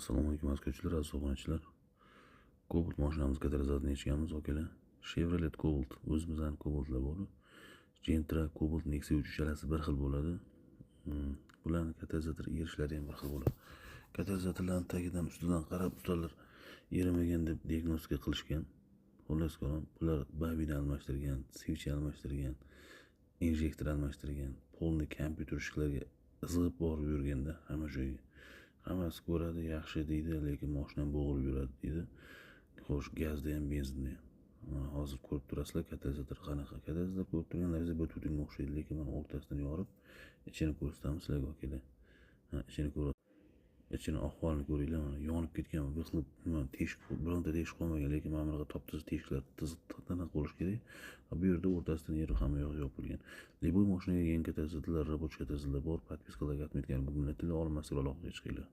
Assalomu alaykum aziz obunachilar. Cobalt mashinamiz katalizatini yechganmiz akalar. Chevrolet Cobalt, o'zimizning Cobaltlar bor. Gentra, Cobalt, Nexia uchalasi bir xil bo'ladi. Bularning katalizator erishlari ham bir xil bo'ladi. Katalizatorlarning tagidan ustidan qarab ustalar erimagan deb diagnostika qilishgan. Xullas qalam, bular bobina almashtirgan, switch almashtirgan, injektor almashtirgan, polni kompyuter ishlarga izg'ib borib yurganda hamma joyga. Hammasi ko'radi, yaxshi deydi, lekin mashina bo'g'ilib yuradi deydi. Xo'sh, gazda ham, benzinda ham. Mana hozir ko'rib turasizlar, katalizator qanaqa. Katalizator ko'rib turganlaringiz bu tutunga o'xshaydi, lekin mana o'rtasidan yorib, ichini ko'rsatamiz sizlarga akalar. Ichini ko'rib, ichini ahvolini ko'ringlar, mana yonib ketgan, biqilib, teshik, bironta teshik qolmagan, lekin mana bunaqa top-toza teshiklar tiniq bo'lishi kerak. Bu yerda o'rtasidan yeri hamma yoq yopilgan. Liboy mashinaga yangi katalizatorlar, rабочий katalizatorlar bor, подпискаlarga atmayotgan, bu bilan olmaslar aloqaga chiqinglar.